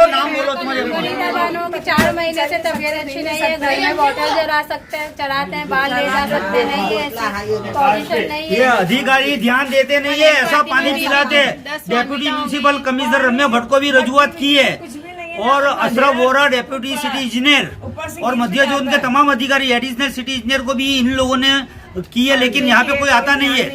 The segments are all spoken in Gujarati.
नाम बोलो तुम्हारे। सुनीता बानो की 4 महीने से तबीयत अच्छी नहीं है। घर में बॉटल जला सकते हैं, चलाते हैं, बाहर ले जा सकते नहीं है, पॉल्यूशन नहीं ये है। अधिकारी ध्यान देते नहीं है, ऐसा पानी पिलाते। डेप्यूटी म्यूनिसिपल कमिश्नर रम्या भट्ट को भी रजूआत की है और Ashraf Vora deputy city engineer और मध्य जोन के तमाम अधिकारी एडिशनल सिटी इंजीनियर को भी इन लोगों ने की है, लेकिन यहाँ पे कोई आता नहीं है।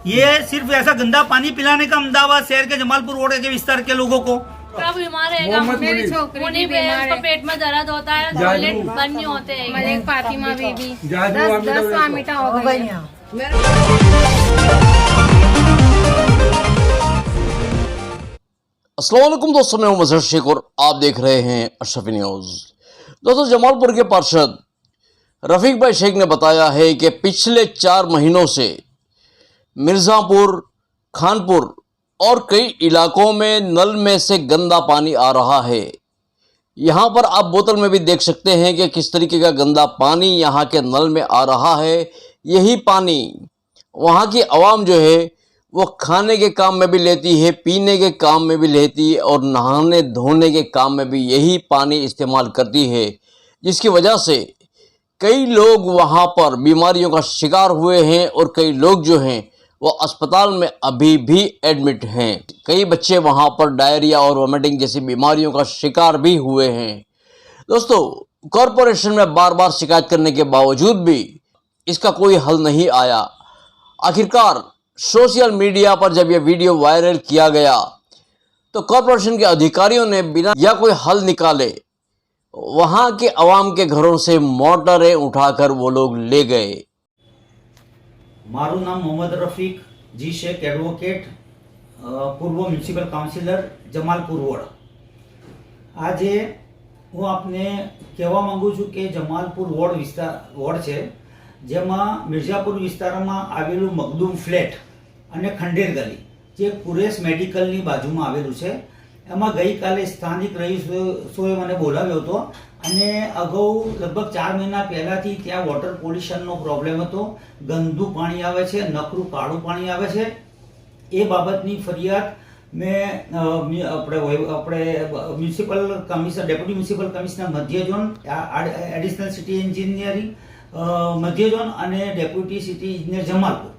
ये सिर्फ ऐसा गंदा पानी पिलाने का अहमदाबाद शहर के जमालपुर रोड के विस्तार के लोगों को। कब बीमार रहेगा? मेरी छोकरी बीमार है, पेट में दर्द होता है, टॉयलेट बंद नहीं होते हैं। मलिक फातिमा बीबी 10 वामिटा हो गई। अस्सलाम वालेकुम दोस्तों, मैं हूं मजहर शेख और आप देख रहे हैं अशरफी न्यूज़। दोस्तों, जमालपुर के पार्षद रफीक भाई शेख ने बताया है कि पिछले 4 महीनों से मिर्ज़ापुर, खानपुर और कई इलाकों में नल में से गंदा पानी आ रहा है। यहाँ पर आप बोतल में भी देख सकते हैं कि किस तरीके का गंदा पानी यहाँ के नल में आ रहा है। यही पानी वहाँ की आवाम जो है वो खाने के काम में भी लेती है, पीने के काम में भी लेती है और नहाने धोने के काम में भी यही पानी इस्तेमाल करती है, जिसकी वजह से कई लोग वहाँ पर बीमारियों का शिकार हुए हैं और कई लोग जो हैं वो अस्पताल में अभी भी एडमिट हैं। कई बच्चे वहाँ पर डायरिया और वोमिटिंग जैसी बीमारियों का शिकार भी हुए हैं। दोस्तों, कॉरपोरेशन में बार बार शिकायत करने के बावजूद भी इसका कोई हल नहीं आया। आखिरकार सोशल मीडिया पर जब यह वीडियो वायरल किया गया तो कॉरपोरेशन के अधिकारियों ने बिना या कोई हल निकाले वहाँ के अवाम के घरों से मोटरें उठाकर वो लोग ले गए। મારું નામ મોહમ્મદ રફીક જી શેખ, એડવોકેટ, પૂર્વ મ્યુનિસિપલ કાઉન્સિલર, જમાલપુર વોર્ડ। આજે હું આપને કહેવા માંગુ છું કે જમાલપુર વોર્ડ છે, જેમાં મિર્ઝાપુર વિસ્તારમાં આવેલું મખદૂમ ફ્લેટ અને ખંડેર ગલી જે કુરેશ મેડિકલની બાજુમાં આવેલું છે, એમાં ગઈકાલે સ્થાનિક રહીશોએ મને બોલાવ્યો હતો અને અગાઉ લગભગ 4 મહિના પહેલાથી ત્યાં વોટર પોલ્યુશનનો પ્રોબ્લેમ હતો। ગંદુ પાણી આવે છે, નકરું કાળું પાણી આવે છે। એ બાબતની ફરિયાદ મેં આપણે municipal commissioner, deputy municipal commissioner મધ્ય ઝોન, એડિશનલ સિટી એન્જિનિયરિંગ મધ્ય ઝોન અને ડેપ્યુટી સિટી ઇજનેર જમાલપુર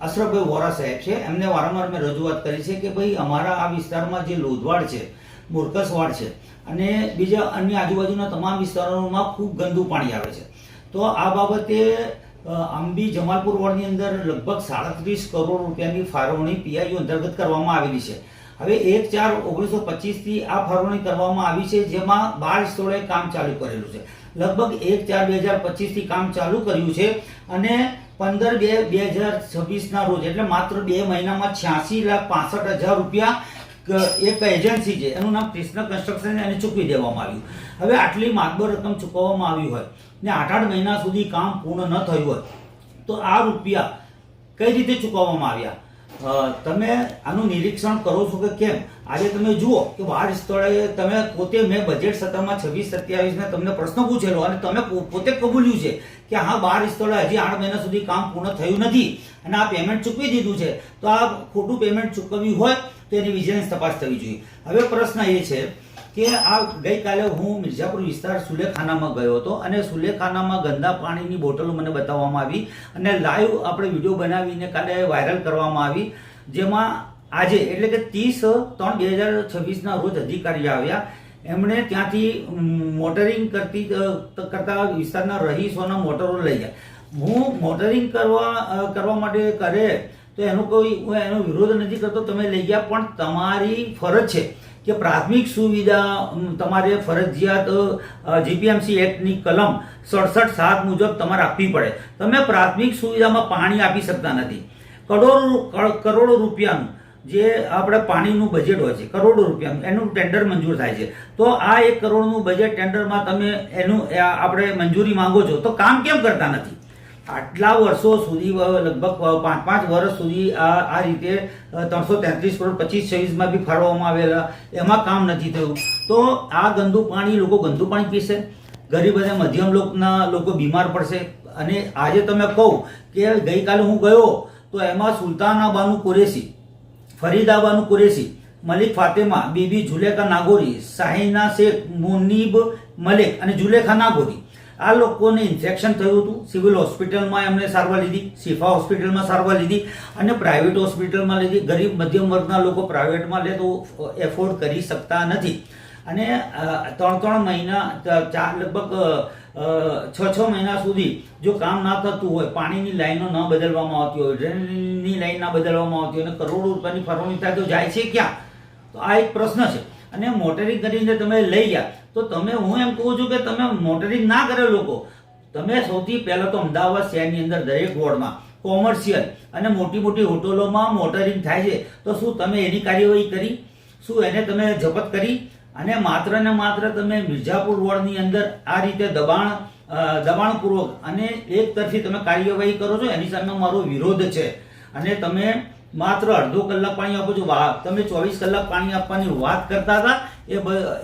અશરફભાઈ વોરા સાહેબ છે, એમને વારંવાર મેં રજૂઆત કરી છે કે ભાઈ અમારા આ વિસ્તારમાં જે લોધવાડ છે, મોરકસવાડ છે અને બીજા અન્ય આજુબાજુના તમામ વિસ્તારોમાં ખૂબ ગંદુ પાણી આવે છે। તો આ બાબતે આંબી જમાલપુર વોર્ડની અંદર લગભગ 37 કરોડ રૂપિયાની ફાળવણી પીઆઈયુ અંતર્ગત કરવામાં આવેલી છે। હવે 1/4/1925 થી આ ફાળવણી કરવામાં આવી છે, જેમાં 12 સ્થળોએ કામ ચાલુ કરેલું છે। લગભગ 1/4/2025 થી કામ ચાલુ કર્યું છે અને 15/2/2026 ના રોજ એટલે માત્ર 2 મહિનામાં 86,65,000 રૂપિયા એક એજન્સી છે, એનું નામ કૃષ્ણ કન્સ્ટ્રક્શન, એને ચૂકવી દેવામાં આવ્યું। હવે આટલી માતબર રકમ ચૂકવવામાં આવી હોય ને 8 મહિના સુધી કામ પૂર્ણ ન થયું હોય તો આ રૂપિયા કઈ રીતે ચૂકવવામાં આવ્યા? તમે આનું નિરીક્ષણ કરો છો કે કેમ? આજે તમે જુઓ કે 12 સ્થળે તમે પોતે, મેં બજેટ સત્રમાં 26-27 ને તમને પ્રશ્ન પૂછેલો અને તમે પોતે કબૂલ્યું છે કે હા 12 સ્થળે હજી 8 મહિના સુધી કામ પૂર્ણ થયું નથી અને આ પેમેન્ટ ચૂકવી દીધું છે, તો આ ખોટું પેમેન્ટ ચૂકવ્યું હોય તો એની વિજિલન્સ તપાસ થવી જોઈએ। હવે પ્રશ્ન એ છે કે આ ગઈકાલે હું મિર્ઝાપુર વિસ્તાર સુલેખાનામાં ગયો હતો અને સુલેખાનામાં ગંદા પાણીની બોટલો મને બતાવવામાં આવી અને લાઈવ આપણે વિડીયો બનાવીને કાલે વાયરલ કરવામાં આવી, જેમાં આજે એટલે કે 30/3/2026ના રોજ અધિકારી આવ્યા, એમણે ત્યાંથી મોટરિંગ કરતા વિસ્તારના રહીશોના મોટરો લઈ ગયા। હું મોટરિંગ કરવા માટે કરે તો એનો વિરોધ નથી કરતો, તમે લઈ ગયા, પણ તમારી ફરજ છે કે પ્રાથમિક સુવિધા તમારે ફરજિયાત જીપીએમસી એક્ટની કલમ 67(7) મુજબ તમારે આપવી પડે। તમે પ્રાથમિક સુવિધામાં પાણી આપી શકતા નથી। કરોડો રૂપિયાનું જે આપણે પાણીનું બજેટ હોય છે, કરોડો રૂપિયાનું એનું ટેન્ડર મંજૂર થાય છે, તો આ 1 કરોડનું બજેટ ટેન્ડરમાં તમે એનું આપણે મંજૂરી માંગો છો તો કામ કેમ કરતા નથી? આટલા વર્ષો સુધી, લગભગ 5 વર્ષ સુધી આ રીતે 333 કરોડ 25-26માં બી ફાળવવામાં આવેલા, એમાં કામ નથી થયું। તો આ ગંદુ પાણી લોકો ગંદુ પાણી પીશે, ગરીબ અને મધ્યમ લોકો બીમાર પડશે। અને આજે તમે કહો કે ગઈકાલે હું ગયો તો એમાં સુલતાનાબાનુ કુરેશી, ફરીદાબાનુ કુરેશી મલિક ફાતેમા, બીબી ઝુલેખા નાગોરી, શાહીના શેખ, મુનીબ મલિક અને ઝુલેખા નાગોરી, આ લોકોને ઇન્ફેક્શન થયું હતું. સિવિલ હોસ્પિટલમાં એમણે સારવાર લીધી, શિફા હોસ્પિટલમાં સારવાર લીધી અને પ્રાઇવેટ હોસ્પિટલમાં લીધી. ગરીબ મધ્યમ વર્ગના લોકો પ્રાઇવેટમાં લે તો એફોર્ડ કરી શકતા નથી અને 3 મહિના લગભગ 6 મહિના સુધી જો કામ ના થતું હોય, પાણીની લાઈનો ન બદલવામાં આવતી હોય, ડ્રેનની લાઈન ના બદલવામાં આવતી હોય અને કરોડો રૂપિયાની ફાળવણી થાય તો જાય છે ક્યાં? તો આ એક પ્રશ્ન છે. અને મોટરિંગ કરીને તમે લઈ ગયા તો તમે, હું એમ કહું છું કે તમે મોટરિંગ ના કરે લોકો, તમે સૌથી પહેલાં તો અમદાવાદ શહેરની અંદર દરેક વોર્ડમાં કોમર્શિયલ અને મોટી મોટી હોટલોમાં મોટરિંગ થાય છે તો શું તમે એની કાર્યવાહી કરી? શું એને તમે જપ્ત કરી? અને માત્ર ને માત્ર તમે મિર્ઝાપુર વોર્ડની અંદર આ રીતે દબાણપૂર્વક અને એક તરફી તમે કાર્યવાહી કરો છો, એની સામે મારો વિરોધ છે. અને તમે માત્ર અડધો કલાક પાણી આપો છો. તમે 24 કલાક પાણી આપવાની વાત કરતા હતા,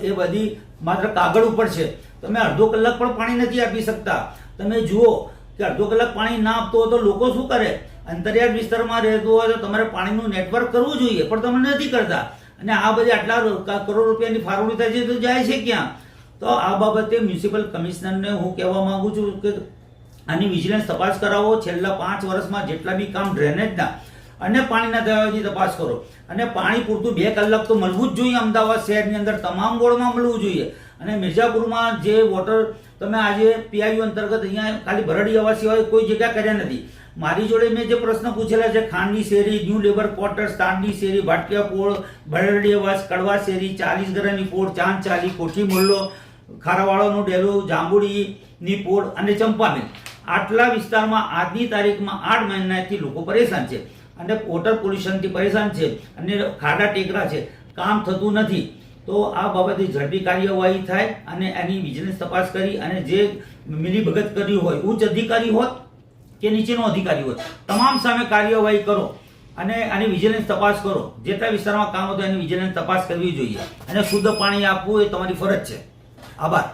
એ બધી માત્ર કાગળ ઉપર છે. તમે અડધો કલાક પણ પાણી નથી આપી શકતા. તમે જુઓ કે અડધો કલાક પાણી ના આપતો હોય તો લોકો શું કરે? અંતરિયાળ વિસ્તારમાં રહેતું હોય તો તમારે પાણીનું નેટવર્ક કરવું જોઈએ, પણ તમે નથી કરતા. અને આ બધી આટલા કરોડ રૂપિયાની ફાળવણી થાય છે તો જાય છે ક્યાં? તો આ બાબતે મ્યુનિસિપલ કમિશનરને હું કહેવા માંગુ છું કે આની વિજિલન્સ તપાસ કરાવો. છેલ્લા 5 વર્ષમાં જેટલા બી કામ ડ્રેનેજના અને પાણીના થયાની તપાસ કરો. અને પાણી પૂરતું 2 કલાક તો મળવું જ જોઈએ. અમદાવાદ શહેરની અંદર તમામ વોર્ડમાં મળવું જોઈએ. અને મિર્ઝાપુરમાં જે વોટર તમે આજે પીઆઈયુ અંતર્ગત અહીંયા ખાલી ભરડી આવા સિવાય કોઈ જગ્યા કર્યા નથી. મારી જોડે મેં જે પ્રશ્ન પૂછેલા છે, ખાંડની શેરી, ન્યૂ લેબર ક્વાર્ટર્સ, તાંડની શેરી, ભાટિયા પોળ, ભરડી આવાસ, કડવા શેરી, 40 ઘરની પોળ, ચાંદચાલી, કોઠી મોહલ્લો, ખારાવાળાનો ડેલો, જાંબુડીની પોળ અને ચંપાબેન, આટલા વિસ્તારમાં આજની તારીખમાં 8 મહિનાથી લોકો પરેશાન છે અને વોટર પોલ્યુશનથી પરેશાન છે અને ખાડા ટેકરા છે, કામ થતું નથી. તો આ બાબતે ઝડપી કાર્યવાહી થાય અને એની વિજિલન્સ તપાસ કરી અને જે મિલીભગત કર્યું હોય, ઉચ્ચ અધિકારી હોત કે નીચેનો અધિકારી હોય, તમામ સામે કાર્યવાહી કરો અને આની વિજિલન્સ તપાસ કરો. જેટલા વિસ્તારમાં કામ હોય એની વિજિલન્સ તપાસ કરવી જોઈએ અને શુદ્ધ પાણી આપવું એ તમારી ફરજ છે. આભાર.